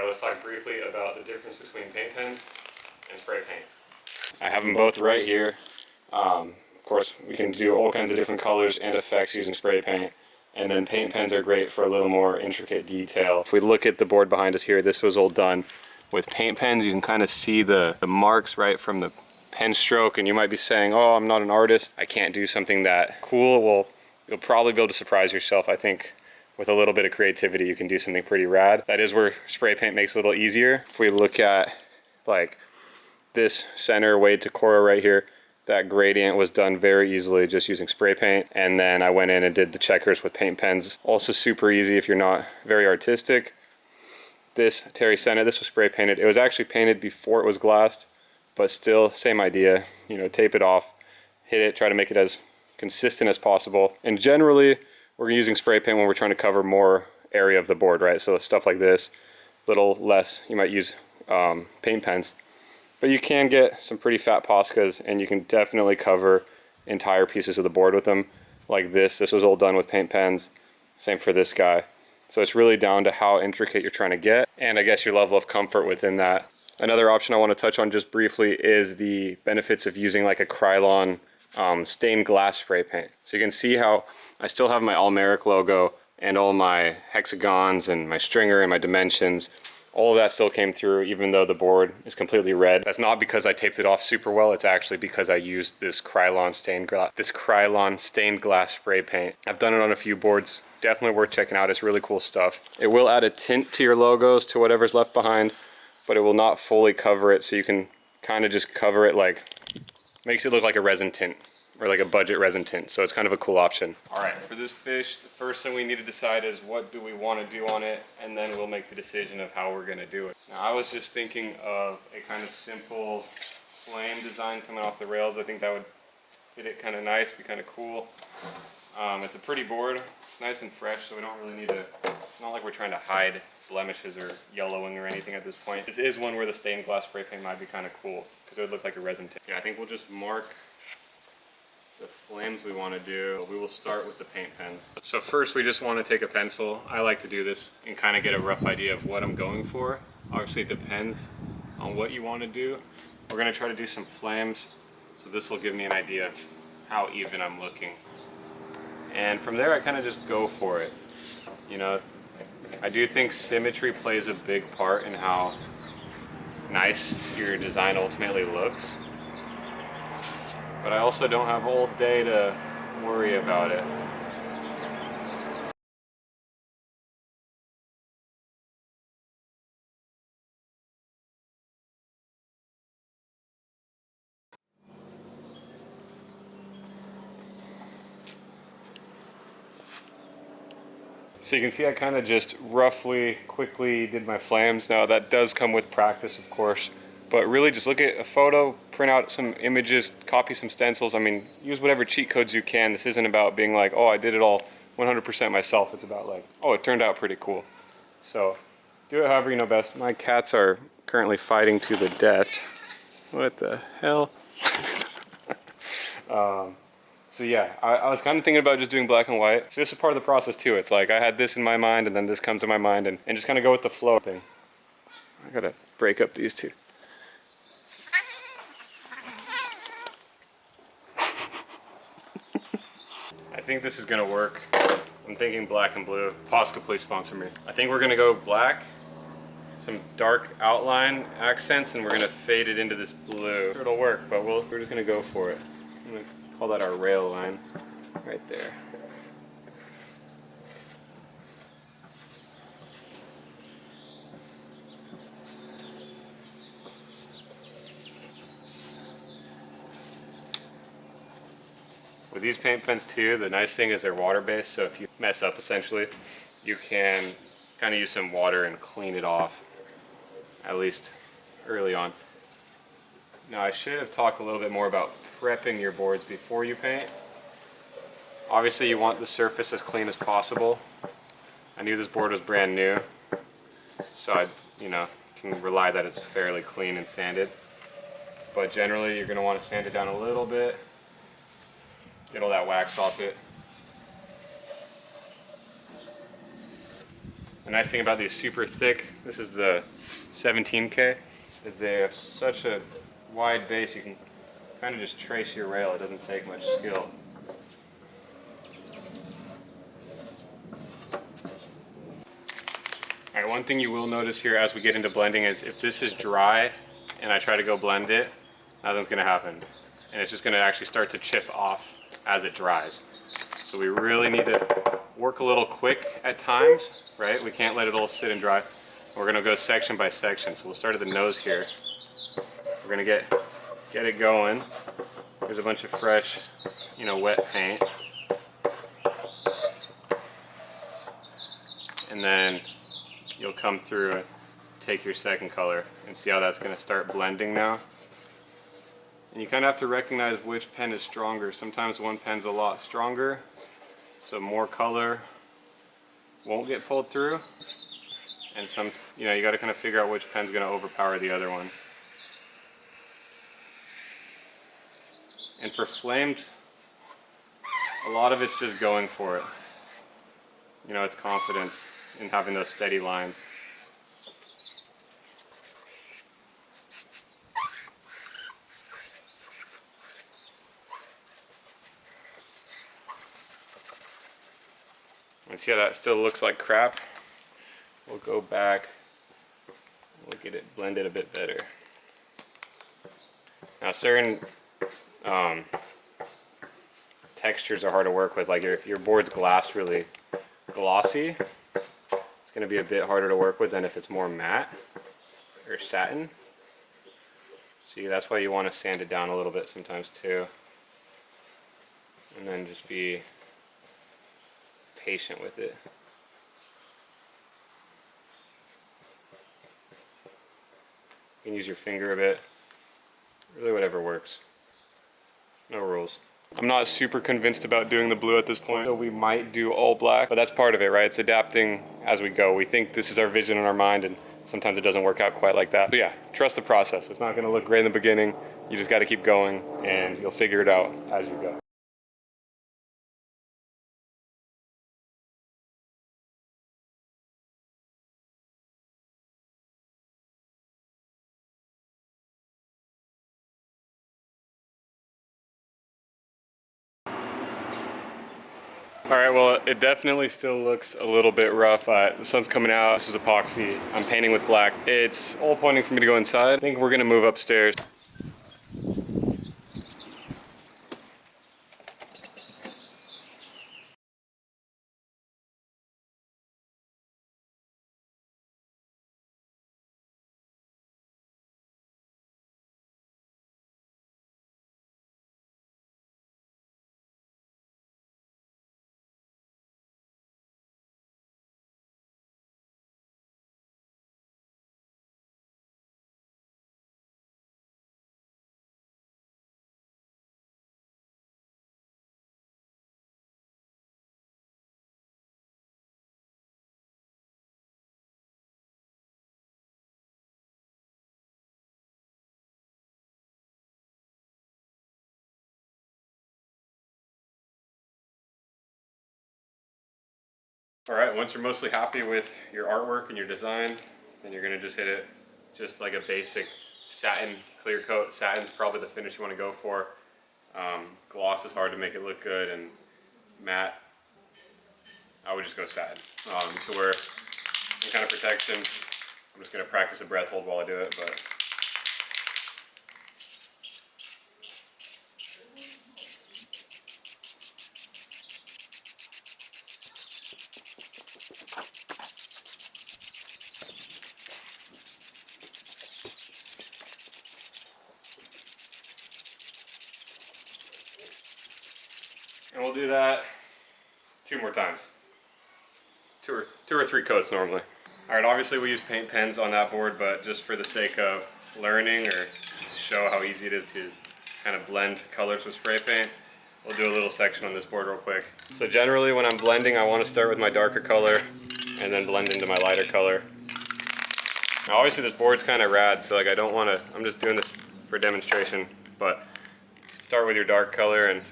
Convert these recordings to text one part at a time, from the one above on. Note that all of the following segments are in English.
let's talk briefly about the difference between paint pens and spray paint. I have them both right here. Of course, we can do all kinds of different colors and effects using spray paint. And then paint pens are great for a little more intricate detail. If we look at the board behind us here, this was all done with paint pens. You can kind of see the marks right from the pen stroke, and you might be saying, oh, I'm not an artist, I can't do something that cool. Well, you'll probably be able to surprise yourself. I think with a little bit of creativity, you can do something pretty rad. That is where spray paint makes it a little easier. If we look at like this center Wade to Cora right here, that gradient was done very easily just using spray paint. And then I went in and did the checkers with paint pens. Also super easy if you're not very artistic. This Terry Senate, this was spray painted. It was actually painted before it was glassed, but still same idea. You know, tape it off, hit it, try to make it as consistent as possible. And generally, we're using spray paint when we're trying to cover more area of the board, right? So stuff like this, little less, you might use paint pens. But you can get some pretty fat Poscas, and you can definitely cover entire pieces of the board with them. Like this was all done with paint pens. Same for this guy. So it's really down to how intricate you're trying to get, and I guess your level of comfort within that. Another option I want to touch on just briefly is the benefits of using like a Krylon stained glass spray paint. So you can see how I still have my Almeric logo and all my hexagons and my stringer and my dimensions. All of that still came through even though the board is completely red. That's not because I taped it off super well, it's actually because I used this Krylon stained glass spray paint. I've done it on a few boards, definitely worth checking out. It's really cool stuff. It will add a tint to your logos, to whatever's left behind, but it will not fully cover it, so you can kind of just cover it, like, makes it look like a resin tint or like a budget resin tint, so it's kind of a cool option. All right, for this fish, the first thing we need to decide is what do we want to do on it, and then we'll make the decision of how we're going to do it. Now, I was just thinking of a kind of simple flame design coming off the rails. I think that would hit it kind of nice, be kind of cool. It's a pretty board. It's nice and fresh, so we don't really need to, it's not like we're trying to hide blemishes or yellowing or anything at this point. This is one where the stained glass spray paint might be kind of cool because it would look like a resin tint. Yeah, I think we'll just mark the flames we want to do. We will start with the paint pens. So first we just want to take a pencil. I like to do this and kind of get a rough idea of what I'm going for. Obviously it depends on what you want to do. We're going to try to do some flames, so this will give me an idea of how even I'm looking. And from there I kind of just go for it. You know, I do think symmetry plays a big part in how nice your design ultimately looks. But I also don't have all day to worry about it. So you can see I kind of just roughly, quickly did my flames. Now that does come with practice, of course. But really just look at a photo, print out some images, copy some stencils. I mean, use whatever cheat codes you can. This isn't about being like, oh, I did it all 100% myself. It's about like, oh, it turned out pretty cool. So do it however you know best. My cats are currently fighting to the death. What the hell? So yeah, I was kind of thinking about just doing black and white. So this is part of the process too. It's like I had this in my mind and then this comes to my mind and just kind of go with the flow thing. I gotta break up these two. I think this is gonna work. I'm thinking black and blue. Posca, please sponsor me. I think we're gonna go black, some dark outline accents, and we're gonna fade it into this blue. It'll work, but we're just gonna go for it. I'm gonna call that our rail line right there. With these paint pens too, the nice thing is they're water-based, so if you mess up essentially, you can kind of use some water and clean it off, at least early on. Now I should have talked a little bit more about prepping your boards before you paint. Obviously you want the surface as clean as possible. I knew this board was brand new, so I can rely that it's fairly clean and sanded. But generally you're going to want to sand it down a little bit. Get all that wax off it. The nice thing about these super thick, this is the 17K, is they have such a wide base you can kind of just trace your rail. It doesn't take much skill. Alright, one thing you will notice here as we get into blending is if this is dry and I try to go blend it, nothing's going to happen. And it's just going to actually start to chip off as it dries. So we really need to work a little quick at times, right? We can't let it all sit and dry. We're going to go section by section. So we'll start at the nose here. We're going to get it going. There's a bunch of fresh, wet paint. And then you'll come through and take your second color and see how that's going to start blending now. And you kind of have to recognize which pen is stronger. Sometimes one pen's a lot stronger, so more color won't get pulled through. And some, you got to kind of figure out which pen's going to overpower the other one. And for flames, a lot of it's just going for it. It's confidence in having those steady lines. And see how that still looks like crap? We'll go back, we'll get it blended a bit better. Now certain textures are hard to work with, like if your board's really glossy, it's going to be a bit harder to work with than if it's more matte or satin. See, that's why you want to sand it down a little bit sometimes too. And then just be patient with it. You can use your finger a bit. Really whatever works. No rules. I'm not super convinced about doing the blue at this point, so we might do all black, but that's part of it, right? It's adapting as we go. We think this is our vision in our mind, and sometimes it doesn't work out quite like that. But yeah, trust the process. It's not gonna look great in the beginning. You just gotta keep going, and you'll figure it out as you go. All right, well, it definitely still looks a little bit rough. The sun's coming out. This is epoxy. I'm painting with black. It's all pointing for me to go inside. I think we're gonna move upstairs. All right, once you're mostly happy with your artwork and your design, then you're gonna just hit it just like a basic satin clear coat. Satin's probably the finish you wanna go for. Gloss is hard to make it look good, and matte, I would just go satin. To wear some kind of protection. I'm just gonna practice a breath hold while I do it, but and we'll do that 2 more times. Two or three coats normally. All right, obviously we use paint pens on that board, but just for the sake of learning or to show how easy it is to kind of blend colors with spray paint, we'll do a little section on this board real quick. So generally when I'm blending, I want to start with my darker color and then blend into my lighter color. Now obviously this board's kind of rad, so like I don't want to, I'm just doing this for demonstration, but start with your dark color and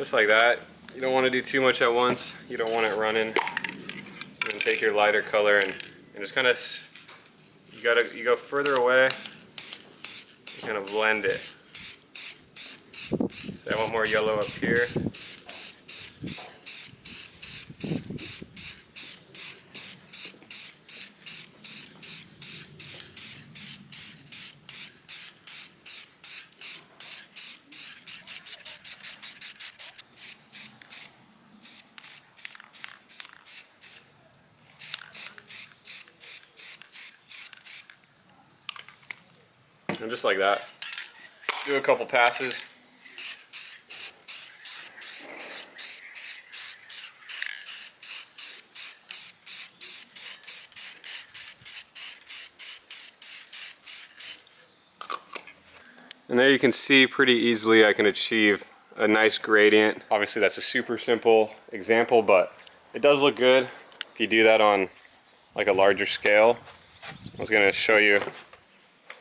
Just like that. You don't want to do too much at once. You don't want it running. You can take your lighter color and just kind of, you go further away, you kind of blend it. So I want more yellow up here. And just like that. Do a couple passes. And there you can see pretty easily I can achieve a nice gradient. Obviously that's a super simple example, but it does look good if you do that on like a larger scale. I was gonna show you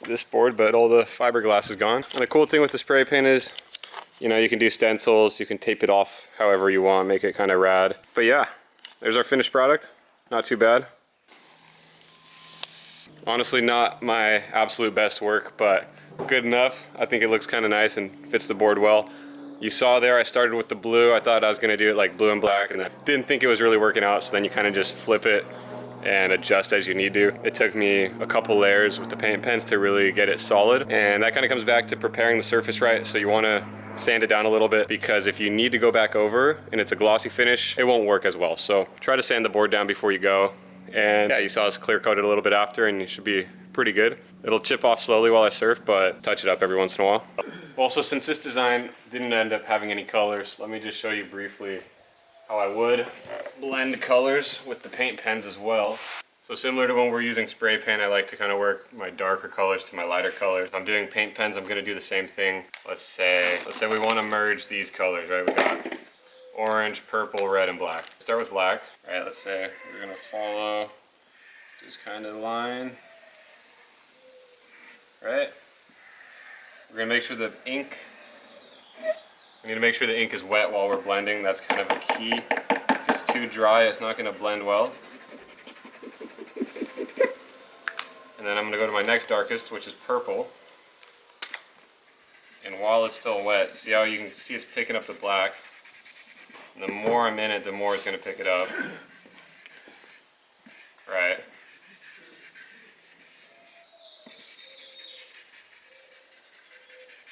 this board, but all the fiberglass is gone. And the cool thing with the spray paint is, you know, you can do stencils, you can tape it off however you want, make it kind of rad. But yeah, there's our finished product. Not too bad. Honestly, not my absolute best work, but good enough. I think it looks kind of nice and fits the board well. You saw there I started with the blue. I thought I was gonna do it like blue and black, and I didn't think it was really working out, so then you kind of just flip it and adjust as you need to. It took me a couple layers with the paint pens to really get it solid, and that kind of comes back to preparing the surface right. So you want to sand it down a little bit, because if you need to go back over and it's a glossy finish, it won't work as well. So try to sand the board down before you go. And yeah, you saw us clear coat it a little bit after, and it should be pretty good. It'll chip off slowly while I surf, but touch it up every once in a while. Also, since this design didn't end up having any colors, let me just show you briefly how I would blend colors with the paint pens as well. So similar to when we're using spray paint, I like to kind of work my darker colors to my lighter colors. If I'm doing paint pens, I'm gonna do the same thing. Let's say we wanna merge these colors, right? We got orange, purple, red, and black. Start with black. All right, let's say we're gonna follow just kind of the line, right? We're gonna make sure the ink, we need to make sure the ink is wet while we're blending. That's kind of a key. If it's too dry, it's not gonna blend well. And then I'm gonna go to my next darkest, which is purple. And while it's still wet, see how you can see it's picking up the black. And the more I'm in it, the more it's gonna pick it up. Right.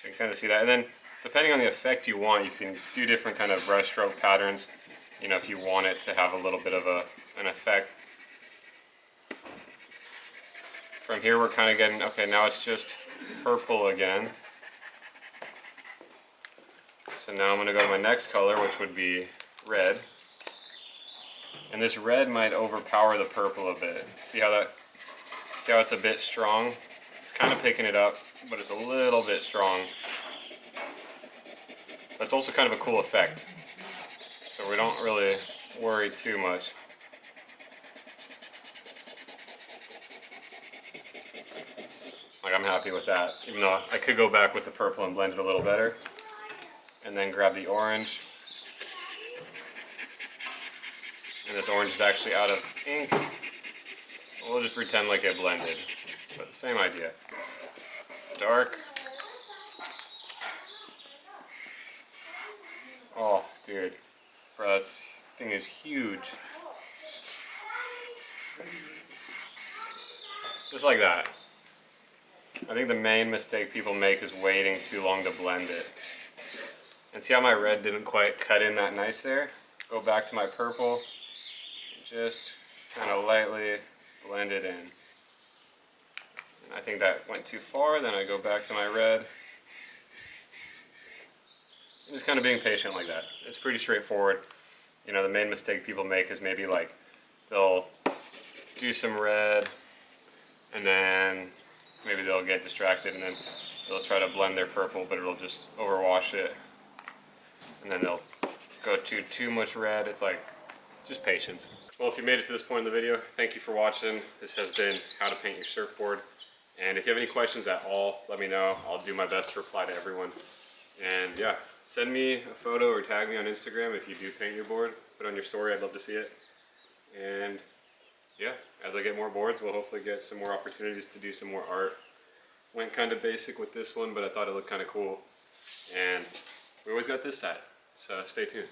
You can kind of see that. And then depending on the effect you want, you can do different kind of brush stroke patterns. You know, if you want it to have a little bit of an effect. From here we're kind of getting, okay, now it's just purple again. So now I'm going to go to my next color, which would be red. And this red might overpower the purple a bit. See how it's a bit strong? It's kind of picking it up, but it's a little bit strong. But it's also kind of a cool effect. So we don't really worry too much. Like, I'm happy with that, even though I could go back with the purple and blend it a little better. And then grab the orange. And this orange is actually out of ink. So we'll just pretend like it blended. But same idea. Dark. Oh, dude. Bro, that thing is huge. Just like that. I think the main mistake people make is waiting too long to blend it. And see how my red didn't quite cut in that nice there? Go back to my purple, just kind of lightly blend it in. And I think that went too far, then I go back to my red. I'm just kind of being patient like that. It's pretty straightforward. You know, the main mistake people make is maybe like, they'll do some red, and then maybe they'll get distracted and then they'll try to blend their purple, but it'll just overwash it. And then they'll go to too much red. It's like, just patience. Well, if you made it to this point in the video, thank you for watching. This has been how to paint your surfboard. And if you have any questions at all, let me know. I'll do my best to reply to everyone. And yeah, send me a photo or tag me on Instagram if you do paint your board. Put it on your story, I'd love to see it. And yeah, as I get more boards, we'll hopefully get some more opportunities to do some more art. Went kind of basic with this one, but I thought it looked kind of cool. And we always got this side, so stay tuned.